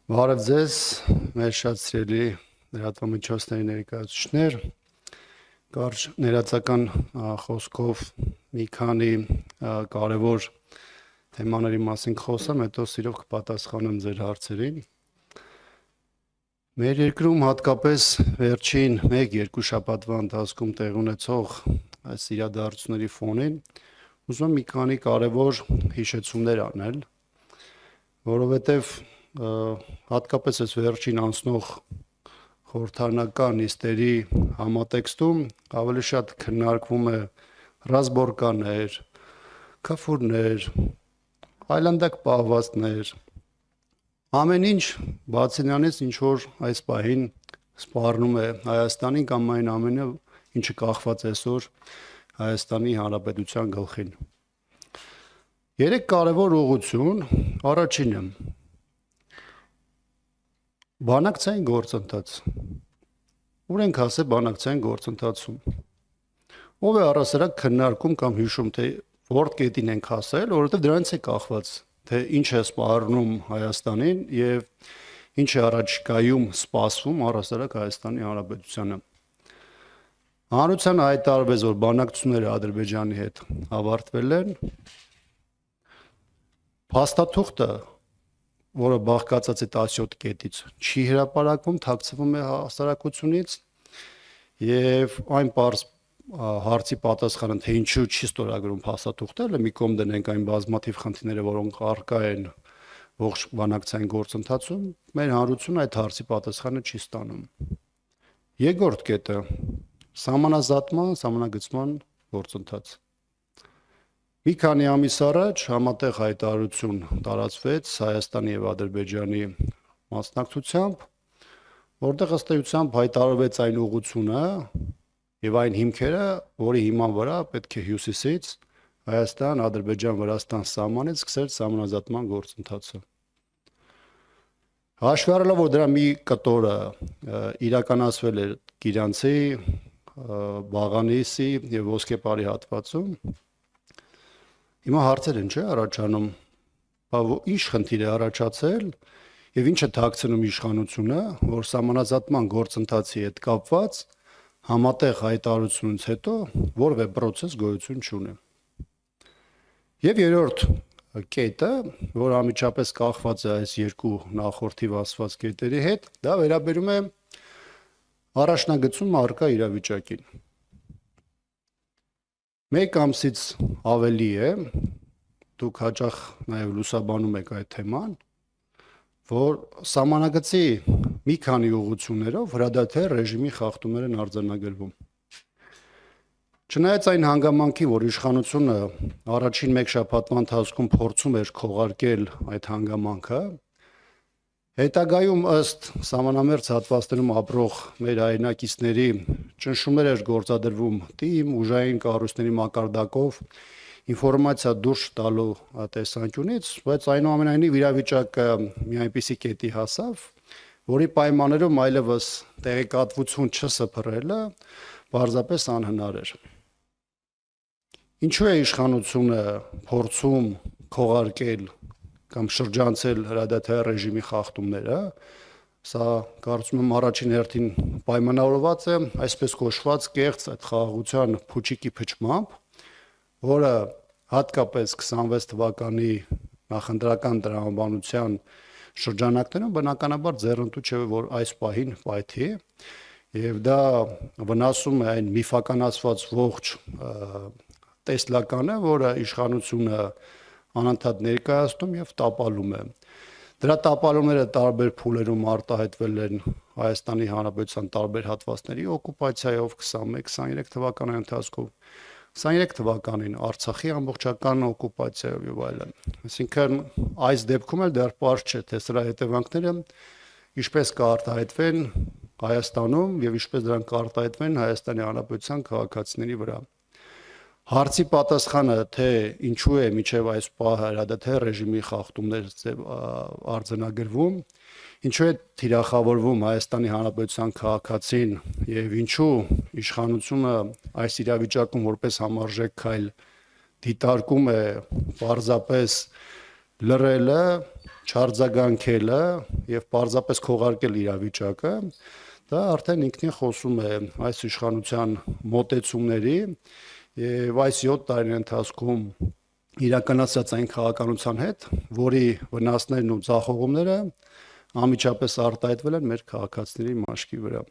Բարև ձեզ, մեր շատ սիրելի լրատվամիջոցների ներկայացուցիչներ, կարճ ներածական խոսքով մի քանի կարևոր թեմաների մասին խոսեմ, հետո սիրով կպատասխանեմ ձեր հարցերին։ Մեր երկրում հատկապես վերջին 1-2 շաբաթվա ընթացքում տեղի ունեցող այս իրադարձությունների ֆոնին ուզում եմ մի քանի կարևոր հիշեցումներ անել, որովհետև հատկապես այս վերջին անցնող խորհրդարանական նիստերի համատեքստում ավելի շատ քննարկվում է ռազմորկաներ, քֆուրներ, այլանդակ պահվածներ, ամեն ինչ բացի նրանից, ինչ որ այս պահին սպառնում է Հայաստանին կամ այն ամենը, ինչը կախված է այսօր Հայաստանի Հանրապետության գլխին։ Երեք կարևոր ուղղություն, առաջինը բանակցային գործընթաց։ Ուր ենք հասել բանակցային գործընթացում։ Ով է առասարակ քննարկում կամ հիշում, թե որ կետին ենք հասել, որովհետև դրանից է կախված, թե ինչ է սպառնում Հայաստանին եւ ինչ է առաջիկայում սպասվում առասարակ Հայաստանի Հանրապետությանը։ Հանրության հայտարարվեց, որ բանակցությունները Ադրբեջանի հետ ավարտվել են։ Փաստաթուղթը, որը բաղկացած է 17 կետից, չի հրապարակվում, թաքցվում է հասարակությունից եւ այն պարզ հարցի պատասխանը, թե ինչու չի ստորագրում փաստաթուղթը, մի կողմ դնենք այն բազմաթիվ խնդիրները, որոնք առկա են ողջ բանակցային գործընթացում, մեր հանրությունը այդ հարցի պատասխանը չի ստանում։ Երկրորդ կետը սահմանազատման, սահմանագծման գործընթաց։ Մի քանի ամիս առաջ համատեղ հայտարարություն տարածվեց Հայաստանի եւ Ադրբեջանի մասնակցությամբ, որտեղ ըստ էության հայտարարվեց այն ուղղությունը եւ այն հիմքերը, որի հիման վրա պետք է հյուսիսից Հայաստան, Ադրբեջան, Վրաստան սահմանից սկսել սահմանազատման գործընթացը։ Հաշվի առնելով, որ դրա մի կտորը իրականացվել էր Գիրանցի, Բաղանիսի եւ Ոսկեպարի հատվածում, հիմա հարցեր են, չէ՞, առաջանում, ինչ խնդիր է առաջացել եւ ինչ է թաքցնում իշխանությունը, որ սահմանազատման գործընթացի հետ կապված համատեղ հայտարարությունից հետո որևէ process գոյություն չունի։ Եվ երրորդ կետը, որ անմիջապես կախված է այս երկու նախորդիվ ասված կետերի հետ, դա վերաբերում է առաջնագծում առկա իրավիճակին։ Մեկ ամսից ավելի է, դուք հաճախ նաև լուսաբանում եք այդ թեման, որ սահմանագծի մի քանի ուղղություններով հրադադար ռեժիմի խախտումներ են արձանագրվում։ Չնայած այն հանգամանքի, որ իշխանությունը առաջին մեկ շաբաթվա ընթացքում փորձում էր քողարկել այդ հանգամանքը, հետագայում ըստ սահմանամերձ հատվածներում ապրող մեր հայրենակիցների ճնշումներ էր գործադրվում թիմ ուժային կառույցների մակարդակով ինֆորմացիա դուրս տալու տեսանկյունից, բայց այնուամենայնիվ իրավիճակը մի այնպիսի կետի հասավ, որի պայմաններում այլևս տեղեկատվություն չսփռելը պարզապես անհնար էր։ Ինչու է իշխանությունը փորձում քողարկել կամ շրջանցել հրադադար ռեժիմի խախտումները, սա կարծում եմ առաջին հերթին պայմանավորված է այսպես կոչված կեղծ այդ խաղաղության փուչիկի փչմամբ, որը հատկապես 26 թվականի նախընտրական տրամաբանության շրջանակներում բնականաբար ձեռնտու չէ, որ այս պահին պայթի, եւ դա վնասում է այն միֆականացված ողջ տեսլականը, որը իշխանությունը անընդհատ ներկայացնում եւ տապալում է։ Դրա տապալումները տարբեր փուլերում արտահայտվել են Հայաստանի Հանրապետության տարբեր հատվածների օկուպացիայով 21-23 թվականի ընթացքում, 23 թվականին Արցախի ամբողջական օկուպացիայով եւ այլն։ Այսինքն այս դեպքում էլ դեռ պարզ չէ, թե սրա հետևանքները ինչպես կարտահայտվեն Հայաստանում եւ ինչպես դրանք կարտահայտվեն Հայաստանի Հանրապետության քաղաքացիների վրա։ Հարցի պատասխանը, թե ինչու է միջև այս պահը հրադադար ռեժիմի խախտումներ արձանագրվում, ինչու է թիրախավորվում Հայաստանի Հանրապետության քաղաքացին եւ ինչու իշխանությունը այս իրավիճակում որպես համարժեք քայլ դիտարկում է պարզապես լռելը չարձագանքելը եւ պարզապես քողարկել իրավիճակը, դա արդեն ինքնին խոսում է այս իշխանության մոտեցումների եւ այս 7 տարի ընթացքում իրականացած այն քաղաքականության հետ, որի վնասներն ու ձախողումները անմիջապես արտահայտվել են մեր քաղաքացիների մաշկի վրա։